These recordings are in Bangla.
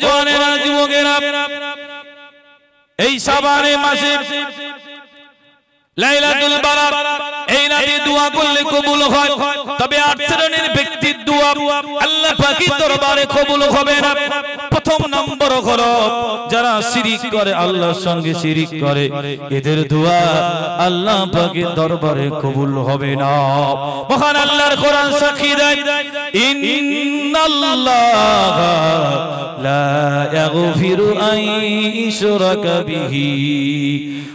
জওয়ানেরা যুবকেরা এই শাবানে মাসে লাইলাতুল বারাত এই রাতে দোয়া করলে কবুল হয় তবে 8 শ্রেণীর ব্যক্তির দোয়া আল্লাহ পাকের দরবারে কবুল হবে না প্রথম নম্বর হলো যারা শিরক করে আল্লাহর সঙ্গে শিরক করে এদের দোয়া আল্লাহ পাকের দরবারে কবুল হবে না মহান আল্লাহর কোরআন সাক্ষী দেয় ইন্নাল্লাহা লা ইয়াগফিরু আন ইউশরাকা বিহি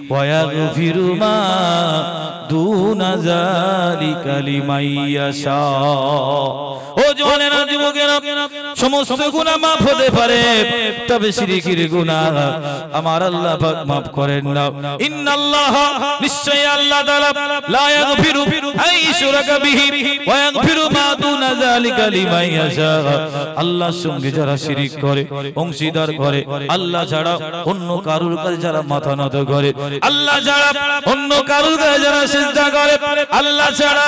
ওয়া ইয়াগফিরু মা দুনা যালিকা লিমান ইয়াশা ও জওয়ানেরা যুবকেরা সমস্ত গুনাহ maaf হতে পারে তবে শিরকের গুনাহ আমার আল্লাহ পাক maaf করেন না ইন্নাল্লাহা নিশ্চয় আল্লাহ তাআলা লা ইয়াগফিরু আন ইউশরাকা বিহি ওয়া ইয়াগফিরু মা দুনা যালিকা লিমান ইয়াশা আল্লাহর সঙ্গে যারা শিরক করে অংশীদার করে আল্লাহ ছাড়া অন্য কারোর কাছে যারা মাথা নত করে আল্লাহ ছাড়া অন্য কারোর কাছে যারা সিজদা করে আল্লাহ ছাড়া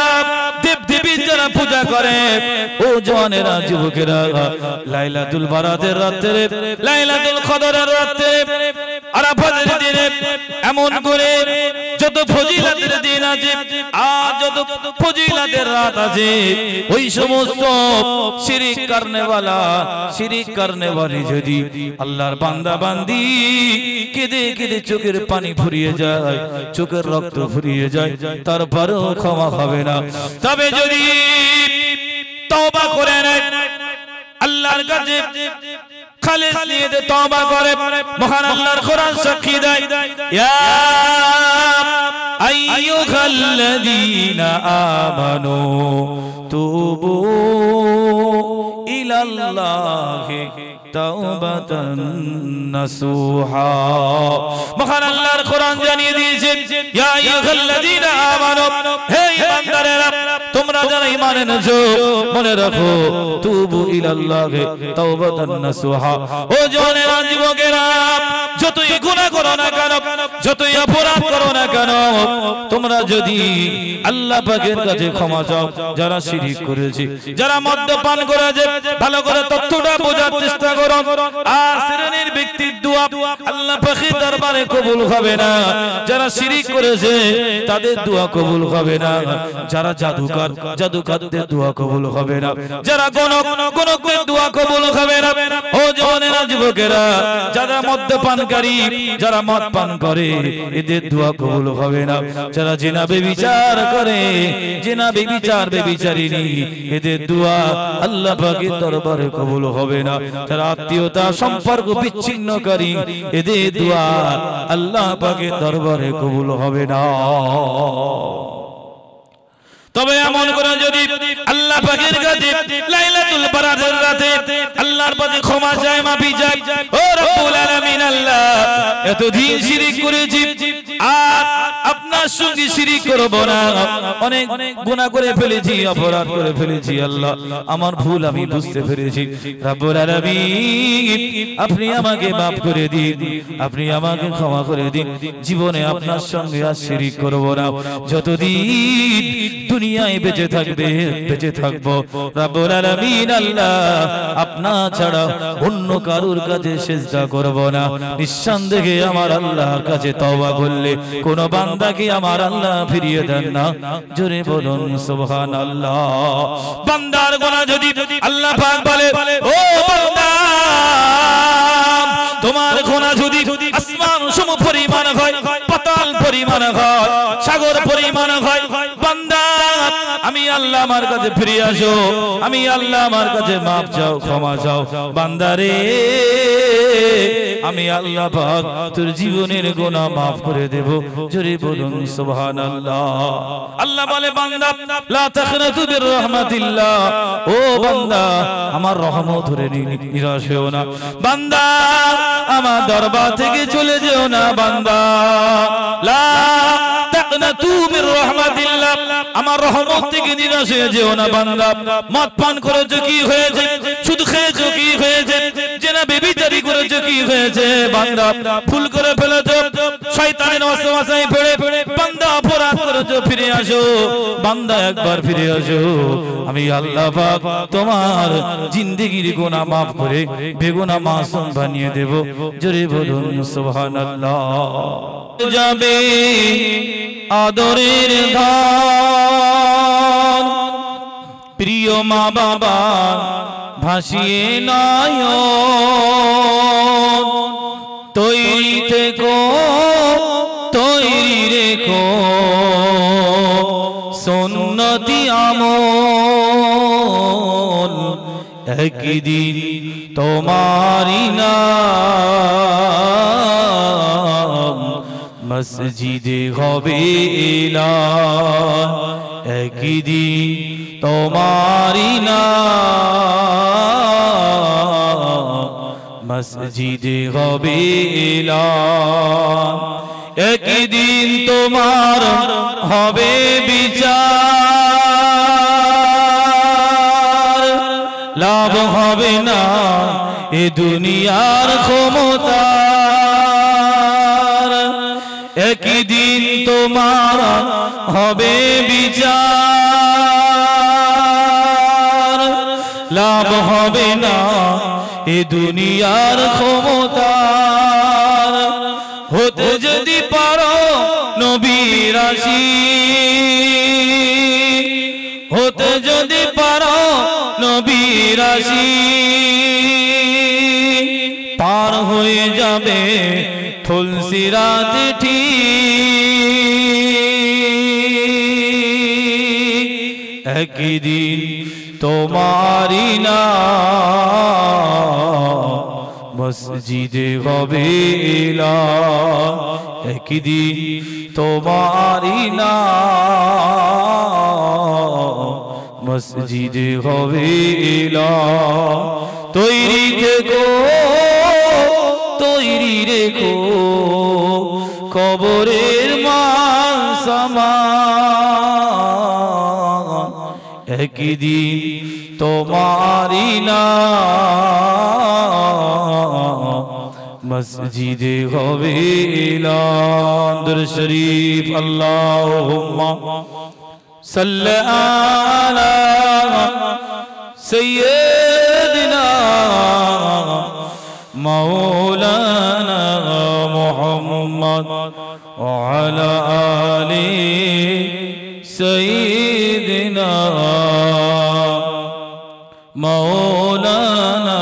দেব দেবী যারা পূজা করে ও জওয়ানেরা যুবকেরা লাইলাতুল বারাতের রাতে লাইলাতুল কদরের রাতে আরাফাতের দিনে এমন করে যত ফজিলতের দিন আছে আর যত ফজিলতের রাত আছে ওই সমস্ত শিরক করনে वाली যদি আল্লাহর বান্দা বান্দি কেঁদে কেঁদে চোখের পানি ফুরিয়ে যায় চোখের রক্ত ফুরিয়ে যায় তারপরেও ক্ষমা হবে না তবে যদি তওবা করে নেয় আল্লাহর কাছে খালিস নিয়তে তওবা করে মহান আল্লাহর কোরআন সাক্ষী দেয় ইয়া আইয়ুহাল্লাযীনা আমানু তুবু ইলাল্লাহি তাওবাতান নাসুহা মহান আল্লাহর কোরআন জানিয়ে দিয়েছেন ইয়া আইয়ুহাল্লাযীনা আমানু হে ঈমানদারেরা তোমরা যারা ঈমান এনেছো মনে রাখো তুবু ইলাল্লাহি তাওবাতান নাসুহা ও জওয়ানেরা যুবকেরা যতই গুনাহ করো না কেন যতই অপরাধ করো না কেন তোমরা যদি আল্লাহ পাকের কাছে ক্ষমা চাও যারা শিরক করেছে যারা মদ্যপান করেছে ভালো করে তথ্যটা বোঝার চেষ্টা করো আর শ্রেণীর ব্যক্তির দোয়া আল্লাহ পাকের দরবারে কবুল হবে না যারা শিরক করেছে তাদের দোয়া কবুল হবে না যারা জাদুকরদের দোয়া কবুল হবে না যারা গণকদের দোয়া কবুল হবে না ও জওয়ানেরা যুবকেরা যারা মদ্যপানকারী যারা মদ পান করে এদের দোয়া কবুল হবে না যারা জিনা ব্যভিচার করে জিনা ব্যভিচারিণী এদের দোয়া আল্লাহ পাকের দরবারে কবুল হবে না যারা আত্মীয়তা সম্পর্ক বিচ্ছিন্নকারী এদের দোয়া আল্লাহ পাকের দরবারে কবুল হবে না তবে এমন করে যদি আল্লাহ পাকের কাছে লাইলাতুল বারাতের রাতে আল্লাহর কাছে ক্ষমা চায় মাফি চায় ও রব্বুল আলামিন আল্লাহ এতদিন শিরক করেছি আর আপনার সঙ্গে শিরক করব না অনেক গুনাহ করে ফেলেছি অপরাধ করে ফেলেছি আল্লাহ আমার ভুল আমি বুঝতে পেরেছি রব্বুল আলামিন আপনি আমাকে মাফ করে দিন আপনি আমাকে ক্ষমা করে দিন জীবনে আপনার সঙ্গে আর শিরক করব না যতদিন দুনিয়ায় বেঁচে থাকবো রব্বুল আলামিন আল্লাহ আপনা ছাড়া অন্য কারোর কাছে সিজদা করব না নিঃসন্দেহে আমার আল্লাহর কাছে তওবা করলে কোন বান্দাকে আমার আল্লাহ ফিরিয়ে দেন না জোরে বলুন সুবহানাল্লাহ বান্দার গুনাহ যদি আল্লাহ পাক বলে ও বান্দা তোমার গুনাহ যদি আসমান সম পরিমাণ হয় পাতাল পরিমাণ হয় সাগর পরিমাণ হয় বান্দা আমি আল্লাহ আমার কাছে ফিরে আসো আমি আল্লাহ আমার কাছে মাফ চাও ক্ষমা চাও বান্দারে আমি আল্লাহ পাক তোর জীবনের গুনাহ maaf করে দেব জোরে বলুন সুবহানাল্লাহ আল্লাহ বলে বান্দা লা তাখনাতু বির রাহমাতিল্লাহ ও বান্দা আমার রহমত ধরে নিরাশ হও না বান্দা আমার দরবার থেকে চলে যেও না বান্দা লা তাকনাতু মির রাহমাতিল্লাহ আমার রহমত থেকে নিরাশ হয়ে যেও না বান্দা মদ পান করেছো কি হয়েছে সুদ খেয়েছো কি হয়েছে জেনা ব্যভিচারী করেছো করেছো কি হয়েছে বান্দা ভুল করে ফেলেছো শয়তানের ওয়াসওয়াসায় পড়ে বান্দা অপরাধ করেছো ফিরে আসো বান্দা একবার ফিরে আসো আমি আল্লাহ পাক তোমার জিন্দেগির গুনাহ maaf করে বেগুনাহ মাসুম বানিয়ে দেব জোরে বলুন সুবহানাল্লাহ যাবে আদরের ধান প্রিয় মা বাবা ভাসিয়ে নয়ন তৈরি থেকো তৈরি রেখো সুন্নতি আমল একদিন তোমারি নাম মসজিদে হবে এলান একদিন তোমারি নাম মসজিদে হবে এলান একদিন তোমার হবে বিচার লাভ হবে না এ দুনিয়ার ক্ষমতা একদিন তোমার হবে বিচার লাভ হবে না এ দুনিয়ার ক্ষমতা হতে যদি পারো নবীর আশিক হতে যদি পারো নবীর আশিক পার হয়ে যাবে ফুলসিরাত ঠিক একদিন তোমারি নাম মসজিদে হবে এলান একদিন তোমারি নাম মসজিদে হবে এলান তৈরি থেকো তৈরি রেখো কবরের মান সামান একদিন তোমারি নাম মসজিদে হবে এলান দুরূদ শরীফ আল্লাহুম্মা সাল্লি আলা সাইয়্যিদিনা مولانا محمد وعلى آل سيدنا مولانا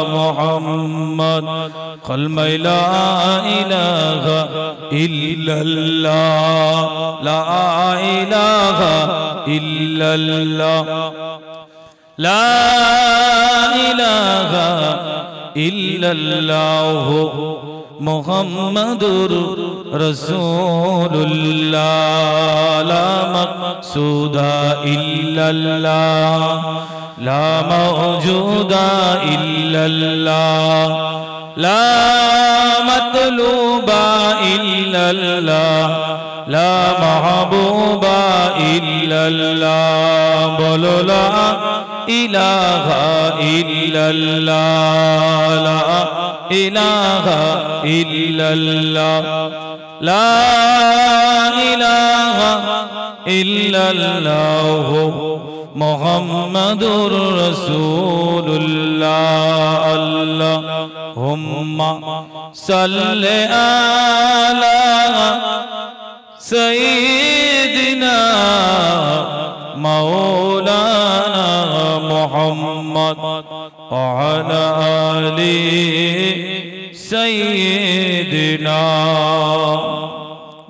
محمد قلما لا إله إلا الله لا إله إلا الله لا إله إلا الله محمد رسول الله لا مقصود إلا الله لا موجود إلا الله لا مطلوب إلا الله لا محبوب إلا الله بولو لا إله إلا الله لا إله إلا الله لا إله إلا الله محمد رسول الله اللهم صل على سيدنا مولانا محمد وعلى آل سيدنا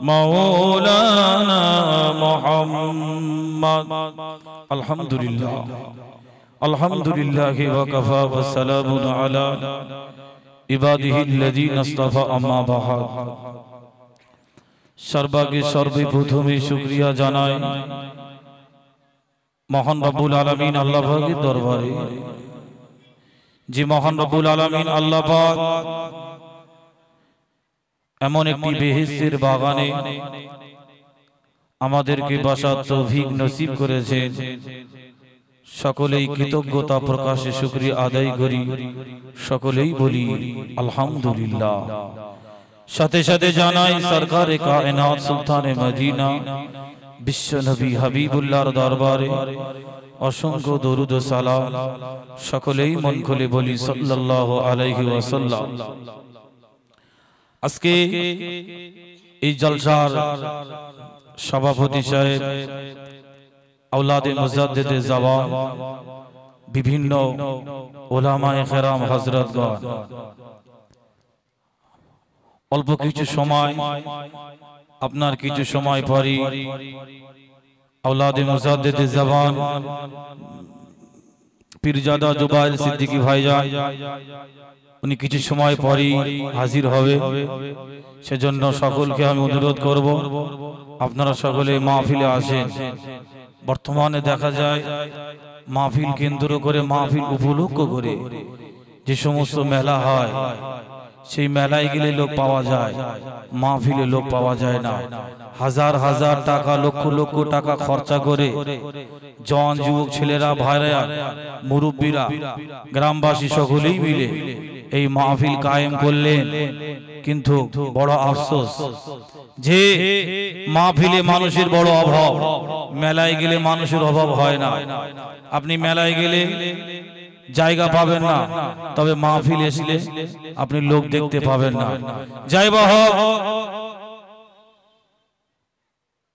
مولانا محمد الحمد لله الحمد لله وكفى والسلام على عباده الذين اصطفى أما بعد সর্বাগে সর্বপ্রথমে শুকরিয়া জানাই মহান রব্বুল আলামিন আল্লাহ পাকের দরবারে যে মহান রব্বুল আলামিন আল্লাহ পাক এমন একটি বেহেশতের বাগানে আমাদেরকে বসার তৌফিক নসিব করেছেন সকলেই কৃতজ্ঞতা প্রকাশে শুকরিয়া আদায় করি, সকলেই বলি আলহামদুলিল্লাহ। সাথে সাথে জানাই সরকারে কায়নাত সুলতানে মদিনা বিশ্ব নবী হাবিবুল্লাহর দরবারে অসংখ্য দরুদ ও সালাম। সকলেই মন খুলে বলি সাল্লাল্লাহু আলাইহি ওয়াসাল্লাম। আজকে এই জলসার সভাপতি সাহেব আওলাদে মুজাদ্দিদে জাওয়ান, বিভিন্ন উলামায়ে কেরাম হযরতগণ, অল্প কিছু সময় আপনার কিছু সময় পরই আওলাদে মুজাদ্দিদে জাওয়ান পীরজাদা জুবাইর সিদ্দিকী ভাইজান উনি কিছু সময় পরই হাজির হবে। সেজন্য সকলকে আমি অনুরোধ করব আপনারা সকলে মাহফিলে আসেন। বর্তমানে দেখা যায় মাহফিল কেন্দ্র করে, মাহফিল উপলক্ষ করে যে সমস্ত মেলা হয়, সেই মেলায় গেলে লোক পাওয়া যায়, মাহফিলে লোক পাওয়া যায় না। হাজার হাজার টাকা, লক্ষ লক্ষ টাকা খরচা করে জওয়ান যুবক ছেলেরা, ভাইরা, মুরব্বীরা, গ্রামবাসী সকলেই মিলে এই মাহফিল কায়েম করলেন। কিন্তু বড় আফসোস যে মাহফিলে মানুষের বড় অভাব, মেলায় গেলে মানুষের অভাব হয় না। আপনি মেলায় গেলে জায়গা পাবেন না, তবে মাহফিল আসলে আপনি লোক দেখতে পাবেন না। যাই বা হোক,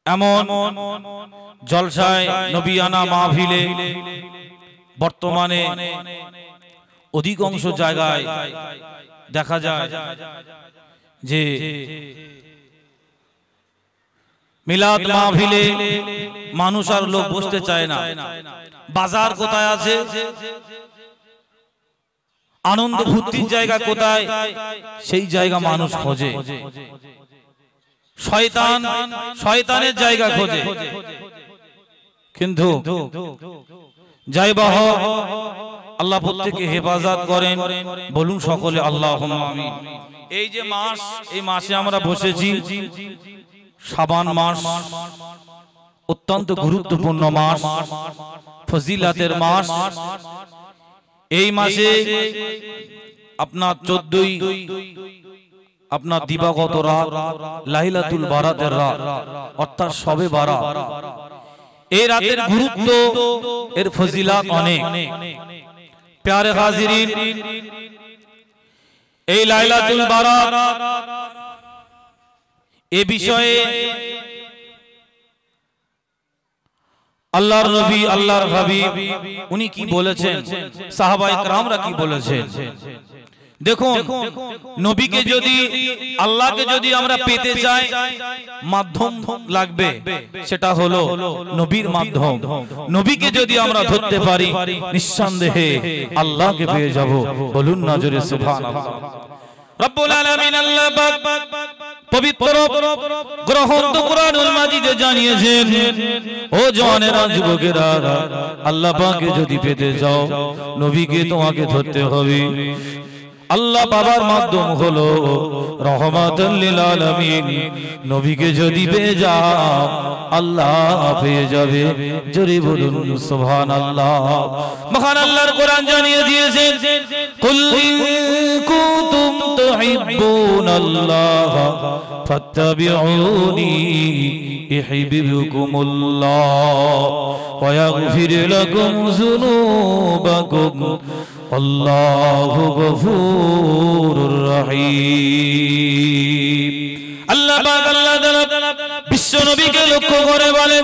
এমন জলসায় নবিয়ানা মাহফিলে বর্তমানে অধিকাংশ জায়গায় দেখা যায় যে মিলাদ মাহফিলে মানুষ আর লোক বসতে চায় না। বাজার কোথায় আছে, আনন্দ ফুর্তির জায়গা কোথায়, সেই জায়গা মানুষ খোঁজে। শয়তান শয়তানের জায়গা খোঁজে। কিন্তু যাই বা হোক, আল্লাহ প্রত্যেককে হেফাজত করেন, বলুন সকলে আল্লাহুম্মা আমিন। এই যে মাস, এই মাসে আমরা বসেছি, শাবান মাস, অত্যন্ত গুরুত্বপূর্ণ মাস, ফজিলাতের মাস। এই মাসে আপনার 14ই আপনার দিবাগত রাত, লাইলাতুল বারাতের রাত, অর্থাৎ শবে বারাত। এই রাতের গুরুত্ব, এর ফজিলাত অনেক। প্যারে হাজিরিন, এই লাইলাতুল বারাত এ বিষয়ে আল্লাহর নবী, আল্লাহর হাবিব উনি কি বলেছেন, সাহাবায়ে কেরামরা কি বলেছেন। দেখুন, নবীকে যদি, আল্লাহকে যদি আমরা পেতে চাই, মাধ্যম লাগবে, সেটা হলো নবীর মাধ্যম। নবীকে যদি আমরা ধরতে পারি, নিঃসন্দেহে আল্লাহকে পেয়ে যাব। বলুন না জোরে সুবহানাল্লাহ। রব্বুল আলামিন আল্লাহ পাক পবিত্র গ্রন্থ কুরআনুল মাজিদে জানিয়েছেন, ও জওয়ানেরা, যুবকেরা, আল্লাহ পাককে যদি পেতে যাও, নবীকে তোমাকে ধরতে হবে। আল্লাহ বাবার মাধ্যম হলো রহমাতুল লিল আলামিন। নবীকে যদি পেয়ে যাও, আল্লাহ পেয়ে যাবে। জোরে বলুন সুবহানাল্লাহ। মহান আল্লাহর কোরআন জানিয়ে দিয়েছেন, কুল ইন কুনতুম তুহিব্বুনাল্লাহ ফাত্তাবিউনি ইউহিব্বুকুমুল্লাহ ওয়া ইয়াগফির লাকুম যুনুবাকুম আল্লাহু গফুরুর রহিম। আল্লাহ পাক, আল্লাহ তাআলা বিশ্ব নবীকে লক্ষ্য করে বলে,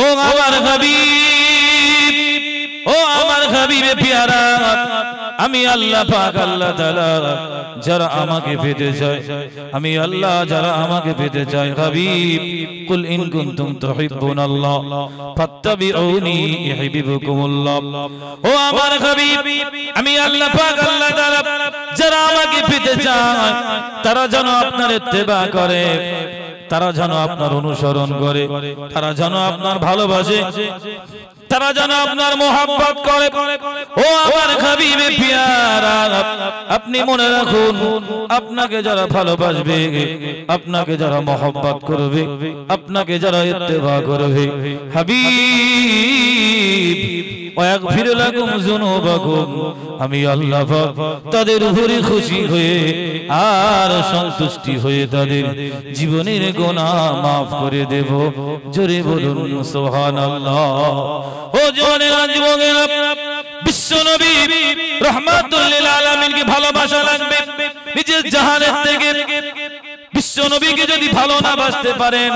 ও আমার হাবিব, ও আমার হাবিবে পিয়ারা, আমি আল্লাহ পাক, আল্লাহ তাআলা যারা আমাকে পেতে চায়, আমি আল্লাহ যারা আমাকে পেতে চায়, হাবিব কুল ইন কুনতুম তুহিব্বুনাল্লাহ ফাত্তাবিউনি ইউহিব্বুকুমুল্লাহ। ও আমার হাবিব, আমি আল্লাহ পাক, আল্লাহ তাআলা যারা আমাকে পেতে চায়, তারা যেন আপনার ইত্তেবা করে, তারা যেন আপনার অনুসরণ করে, তারা যেন আপনার ভালোবাসে, তারা যেন আপনার মোহাব্বত করে। ও আমার হাবিবে পিয়ারা, আপনি মনে রাখুন, আপনাকে যারা ভালোবাসবে, আপনাকে যারা মোহাব্বত করবে, আপনাকে যারা ইত্তেবা করবে, হাবিব ওয়া ইয়াগফির লাকুম যুনুবাকুম আমি আল্লাহ পাক তাদের উপরে খুশি হয়ে আর সন্তুষ্টি হয়ে তাদের জীবনের গুনাহ maaf করে দেব জোরে বলুন সুবহানাল্লাহ ও জওয়ানেরা যুবকেরা বিশ্ব নবী রাহমাতুল লিল আলামিন কে ভালোবাসা লাগবে নিজের জাহানের থেকে বিশ্ব নবীকে যদি ভালো না বাসতে পারেন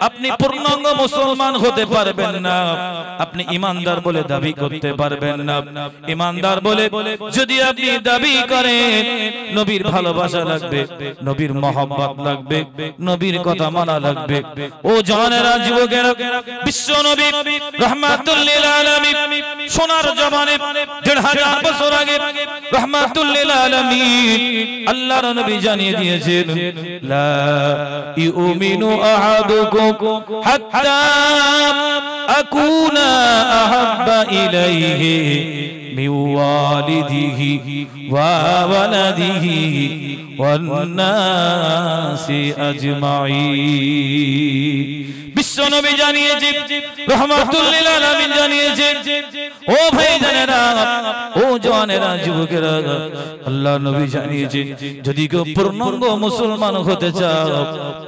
আপনি পূর্ণাঙ্গ মুসলমান হতে পারবেন না আপনি ঈমানদার বলে দাবি করতে পারবেন না ঈমানদার বলে যদি আপনি দাবি করেন নবীর ভালোবাসা লাগবে নবীর মহব্বত লাগবে নবীর কথা মানা লাগবে ও জানেরা যুবকেরা বিশ্ব নবী রাহমাতুল লিল আলামিন সোনার জবানে ১৫০০ বছর আগে রাহমাতুল লিল আলামিন আল্লাহর নবী জানিয়ে দিয়েছেন يؤمن أحدكم حتى أكون أحب إليه من والده وولده والناس أجمعين বিশ্ব নবী জানিয়েছে রাহমাতুল লিল আলামিন জানিয়েছে ও ভাইজানেরা ও জওয়ানেরা যুবকেরা আল্লাহ নবী জানিয়েছে যদি কেউ পূর্ণাঙ্গ মুসলমান হতে চাও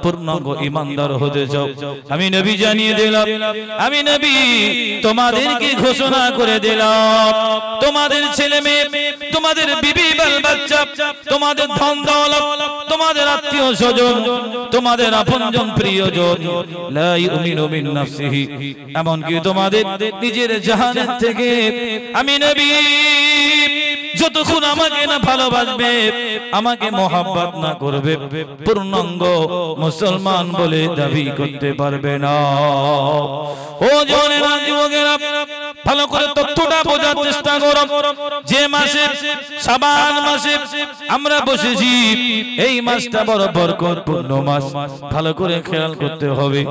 পূর্ণাঙ্গ ঈমানদার হতে চাও আমি নবী জানিয়ে দিলাম আমি নবী তোমাদেরকে ঘোষণা করে দিলাম তোমাদের ছেলে মেয়ে তোমাদের বিবি বাল বাচ্চা তোমাদের ধন দৌলত তোমাদের আত্মীয় স্বজন তোমাদের আপনজন প্রিয়জন লা ইউমিনু বিন নাফসিহি এমনকি তোমাদের নিজের জাহানের থেকে আমি নবী যতক্ষণ আমাকে না ভালোবাসবে আমাকে মহব্বত না করবে পূর্ণাঙ্গ মুসলমান বলে দাবি করতে পারবে না ও জওয়ানেরা যুবকেরা ভালো করে তথ্যটা বোঝার চেষ্টা করো যে মাসে শাবান মাসে আমরা বসেছি এই মাসটা বড় বরকতপূর্ণ মাস ভালো করে খেয়াল করতে হবে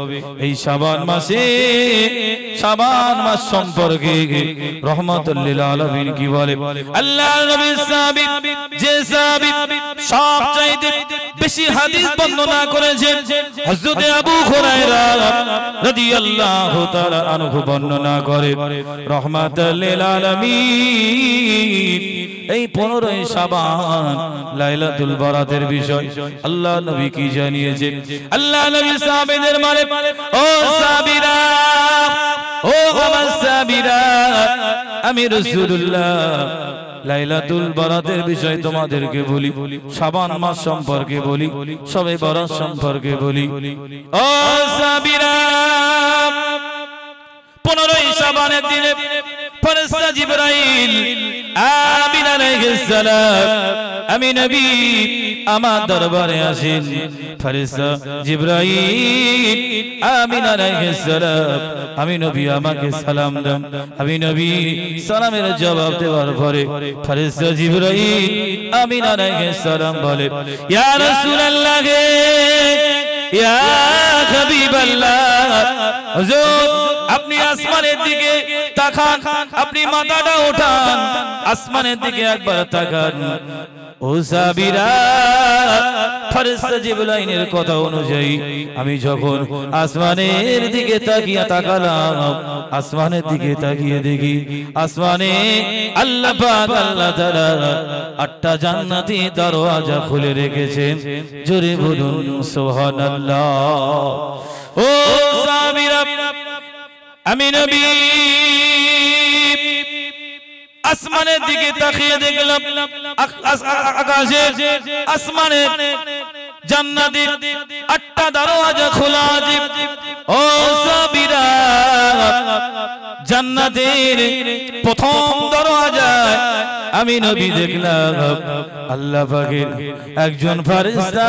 এই শাবান মাস সম্পর্কে রাহমাতুল লিল আলামিন কি বলে আল্লাহর নবী সাহাবী যে সাহাবী সবচাইতে বেশি হাদিস বর্ণনা করেছেন হযরত আবু হুরায়রা রাদিয়াল্লাহু তাআলা আনহু বর্ণনা করে রাহমাতুল লিল আলামিন এই 15 শাবান লাইলাতুল বারাতের বিষয় আল্লাহ নবী কি জানিয়েছেন আল্লাহ নবী সাহাবীদের মানে ও সাহাবীরা ও আমার সাহাবীরা আমি রাসূলুল্লাহ লাইলাতুল বারাতের বিষয় তোমাদেরকে বলি শাবান মাস সম্পর্কে বলি শবে বরাত সম্পর্কে বলি ও সাহাবীরা 15 শাবানের দিনে ফেরেশতা জিবরাইল আমিন আলাইহিস সালাম আমি নবী আমার দরবারে আসেন ফেরেশতা জিবরাইল আমিন আলাইহিস সালাম আমি নবী আমাকে সালাম দেন আমি নবী সালামের জবাব দেওয়ার পরে ফেরেশতা জিবরাইল আমিন আলাইহিস সালাম বলে ইয়া রাসূলুল্লাহ ইয়া হাবিবাল্লাহ হুজুর আপনি আসমানের দিকে তাকান আপনি মাথাটা ওঠান আসমানের দিকে একবার তাকান ও সাহাবীরা ফেরেশতা জিবরাইলের কথা অনুযায়ী আমি যখন আসমানের দিকে তাকালাম আসমানের দিকে তাকিয়ে দেখি আসমানে আল্লাহ পাক আল্লাহ তাআলা 8টা জান্নাতি দরওয়াজা খুলে রেখেছেন জোরে বলুন সুবহানাল্লাহ ও সাহাবীরা আমি নবী আসমানের দিকে তাকিয়ে দেখলাম আকাশে আসমানে জান্নাতের 8টা দরওয়াজা খোলা আছে ও সাহাবীরা জান্নাতের প্রথম দরওয়াজায় আমি নবী দেখলাম আল্লাহ পাকের একজন ফেরেশতা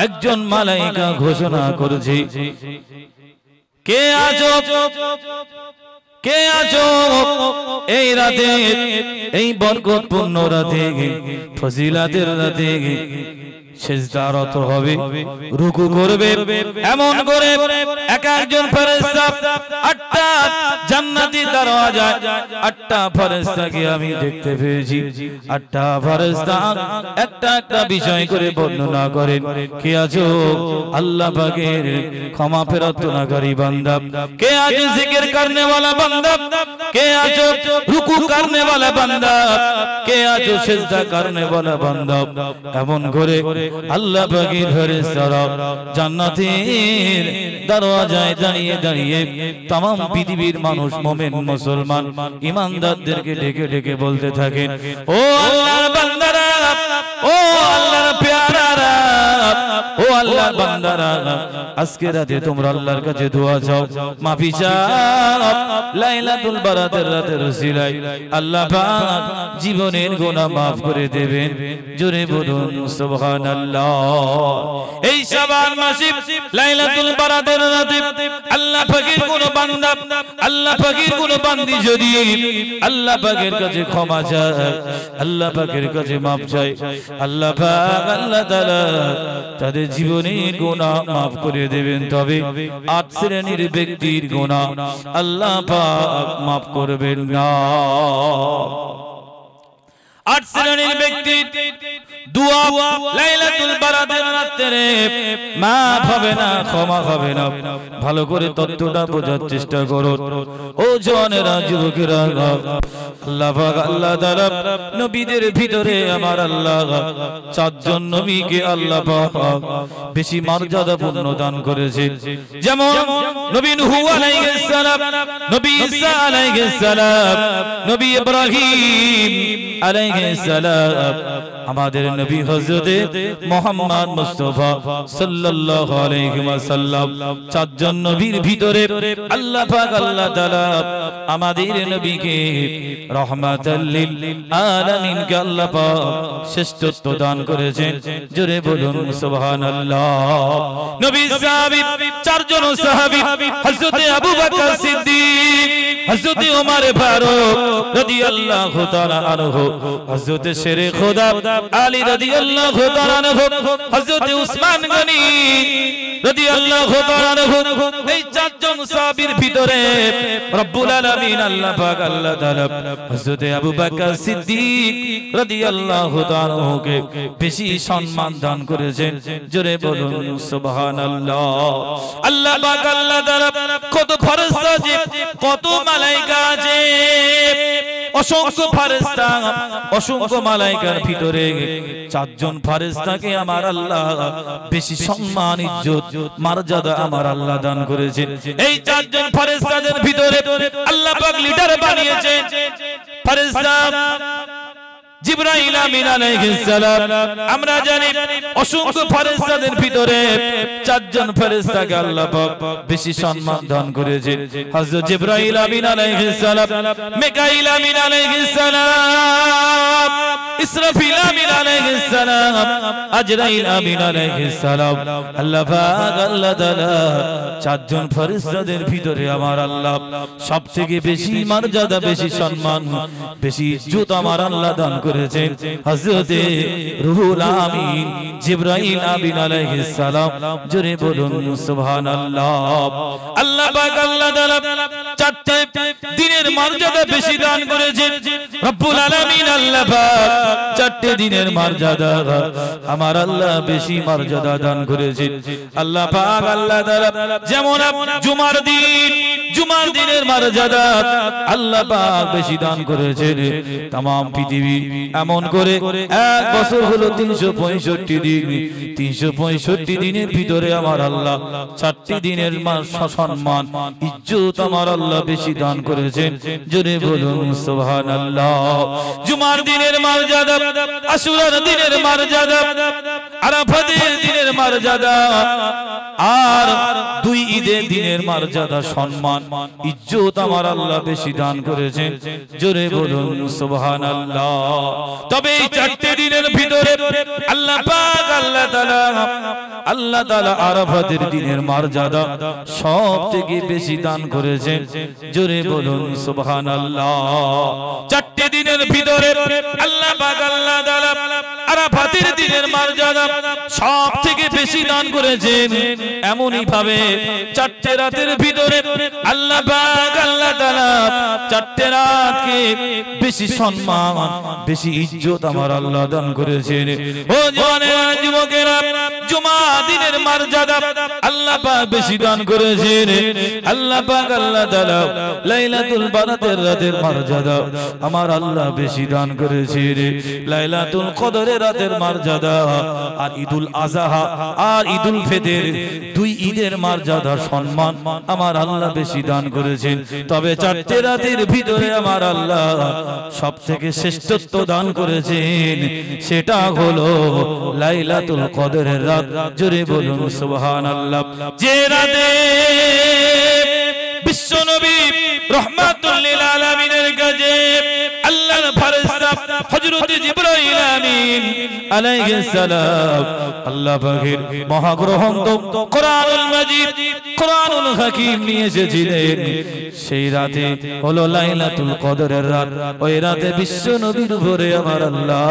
একজন মালায়েকা ঘোষণা করেছে কে আছো কে আছো এই রাতে এই বরকতপূর্ণ রাতে ফজিলাতের রাতে সিজদারত হবে রুকু করবে এমন করে এক একজন ফেরেশতা 8টা জান্নাতি দরওয়াজা 8টা ফেরেশতাকে আমি দেখতে পেয়েছি 8টা ফেরেশতা একটা একটা বিষয় করে বর্ণনা করেন কে আছো আল্লাহ পাকের ক্ষমা প্রার্থনাকারী বান্দা কে আছো জিকির করনে वाला বান্দা बंदा के आजो रुकू करने वाला बंदा के आजो सिजदा करने वाला बंदा एमन करे अल्लाह पाकेर फरिश्तारा জান্নাতের দরওয়াজায় দাঁড়িয়ে দাঁড়িয়ে तमाम পৃথিবীর মানুষ মুমিন মুসলমান ঈমানদারদেরকে ডেকে ডেকে বলতে থাকেন ও আল্লাহর বান্দারা ও আল্লাহর প্যারারা ও আল্লাহর বান্দারা আজকে রাতে তোমরা আল্লাহর কাছে দোয়া চাও মাফি চাও লাইলাতুল বারাতের রাতের উসিলায় আল্লাহ পাক জীবনের গুনাহ maaf করে দেবেন জোরে বলুন সুবহানাল্লাহ এই শাবান মাসে লাইলাতুল বারাতের রাতে আল্লাহ পাকের কোন বান্দা আল্লাহ পাকের কোন বান্দি যদি আল্লাহ পাকের কাছে ক্ষমা চায় আল্লাহ পাকের কাছে maaf চায় আল্লাহ পাক আল্লাহ তাআলা তাদের জীবনের গুনাহ maaf করে দেবেন তবে 8 শ্রেণীর ব্যক্তির গুনাহ আল্লাহ পাক maaf করবেন না 8 শ্রেণীর ব্যক্তির দুয়া লাইলাতুল বারাতের রাতে maaf হবে না ক্ষমা হবে না ভালো করে তত্ত্বটা বোঝার চেষ্টা করো ও জওয়ানেরা যুবকেরা আল্লাহ পাক আল্লাহ তাআলা নবীদের ভিতরে আমার আল্লাহ 4 জন নবীকে আল্লাহ পাক বেশি মর্যাদাপূর্ণ দান করেছে যেমন নবী নূহ আলাইহিস সালাম নবী ঈসা আলাইহিস সালাম নবী ইব্রাহিম আলাইহিস সালাম আমাদের নবী হযরত মুহাম্মদ মুস্তাফা সাল্লাল্লাহু আলাইহি ওয়াসাল্লাম 4 জন নবীর ভিতরে আল্লাহ পাক আল্লাহ তাআলা আমাদের নবীকে রহমাতাল লিল আলামিন কে আল্লাহ পাক শ্রেষ্ঠত্ব দান করেছেন জোরে বলুন সুবহানাল্লাহ নবী সাহাবী 4 জন সাহাবী হযরত আবু বকর সিদ্দিক হযরত ওমর ফারুক রাদিয়াল্লাহু তাআলা আনহু হযরত শেরে খোদা আলী রাদিয়াল্লাহু তাআলা আনহু হযরত উসমান গনি রাদিয়াল্লাহু তাআলা আনহু এই 4 জন সাহাবীর ভিতরে রব্বুল আলামিন আল্লাহ পাক আল্লাহ তাআলা হযরত আবু বকর সিদ্দিক রাদিয়াল্লাহু তাআলা আনহুকে বেশি সম্মান দান করেছেন জোরে বলুন সুবহানাল্লাহ আল্লাহ পাক আল্লাহ তাআলা কত ফেরেশতা আছে কত মালায়েকা আছে অসংখ্য ফেরেশতা অসংখ্য মালায়েকার ভিতরে 4 জন ফেরেশতাকে আমার আল্লাহ বেশি সম্মান ইজ্জত মর্যাদা আমার আল্লাহ দান করেছেন এই 4 জন ফেরেশতাদের ভিতরে আল্লাহ পাক লিডার বানিয়েছেন ফেরেশতা জিবরাইল আমিন আলাইহিস সালাম আমরা জানি অসংখ্য ফেরেশতাদের ভিতরে 4 জন ফেরেশতাকে আল্লাহ পাক বেশি সম্মান দান করেছেন হযরত জিবরাইল আমিন আলাইহিস সালাম মিকাইল আমিন আলাইহিস সালাম ইসরাফিল আমিন আলাইহিস সালাম আজরাইল আমিন আলাইহিস সালাম আল্লাহ পাক আল্লাহ তাআলা 4 জন ফেরেশতাদের ভিতরে আমার আল্লাহ সবথেকে বেশি মর্যাদা বেশি সম্মান বেশি ইজ্জত আমার আল্লাহ দান করেছেন হযরত রুহুল আমিন জিবরাইল আমিন আলাইহিস সালাম জোরে বলুন সুবহানাল্লাহ আল্লাহ পাক আল্লাহ তাআলা 4টি দিনের মর্যাদা বেশি দান করেছেন রব্বুল আলামিন আল্লাহ পাক 4টি দিনের মর্যাদা আমার আল্লাহ বেশি মর্যাদা দান করেছেন আল্লাহ পাক আল্লাহ তাআলা যেমন জুমার দিনের মর্যাদা আল্লাহ পাক বেশি দান করেছেন तमाम পৃথিবী এমন করে এক বছর হলো 365 দিন 365 দিনের ভিতরে আমার আল্লাহ 4টি দিনের সম্মান ইজ্জত আমার আল্লাহ বেশি দান করেছেন জোরে বলুন সুবহানাল্লাহ জুমার দিনের মর্যাদা আশুরার দিনের মর্যাদা আরাফাতের দিনের মর্যাদা আর 2 ঈদের দিনের মর্যাদা সম্মান ইজ্জত আমার আল্লাহ বেশি দান করেছেন জোরে বলুন সুবহানাল্লাহ তবে এই 4টি দিনের ভিতরে আল্লাহ পাক আল্লাহ তাআলা আরাফাতের দিনের মর্যাদা সবথেকে বেশি দান করেছেন জোরে বলুন সুবহানাল্লাহ 4টি দিনের ভিতরে আল্লাহ পাক আল্লাহ তাআলা আরাফাতের দিনের মর্যাদা সবথেকে বেশি দান করেছেন এমনই ভাবে 4টে রাতের ভিতরে ভিতরে আল্লাহ পাক আল্লাহ তাআলা চারটে রাতকে বেশি সম্মান বেশি ইজ্জত আমার আল্লাহ দান করেছেন। ও জওয়ানেরা যুবকেরা, জুমা দিনের মর্যাদা আল্লাহ পাক বেশি দান করেছেন। আল্লাহ পাক আল্লাহ তাআলা লাইলাতুল বারাতের রাতের মর্যাদা আমার আল্লাহ বেশি দান করেছেন। লাইলাতুল কদরের রাতের মর্যাদা আর ঈদুল আযহা আর ঈদুল ফিতর দুই ঈদের মর্যাদা সম্মান আমার আল্লাহ বেশি দান করেছেন। তবে চারটি রাতের ভিতরে আমার আল্লাহ সবথেকে শ্রেষ্ঠত্ব দান করেছেন, সেটা হলো লাইলাতুল কদরের রাত। জোরে বলুন সুবহানাল্লাহ। যে রাতে বিশ্বনবী রাহমাতুল লিল আলামিনের কাছে আল্লাহর ফেরেশতা হযরত জিবরাইল আমিন আলাইহিস সালাম আল্লাহ পাকের মহাগ্রন্থ কোরআনুল মাজিদ কোরআনুল হাকীম নিয়ে এসেছিলেন, সেই রাতে হলো লাইলাতুল কদরের রাত। ওই রাতে বিশ্বনবীর উপরে আমার আল্লাহ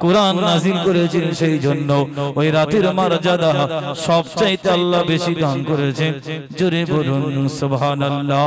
কোরআন নাযিল করেছেন, সেই জন্য ওই রাতের মর্যাদা সবচাইতে আল্লাহ বেশি দান করেছেন। জোরে বলুন সুবহানাল্লাহ।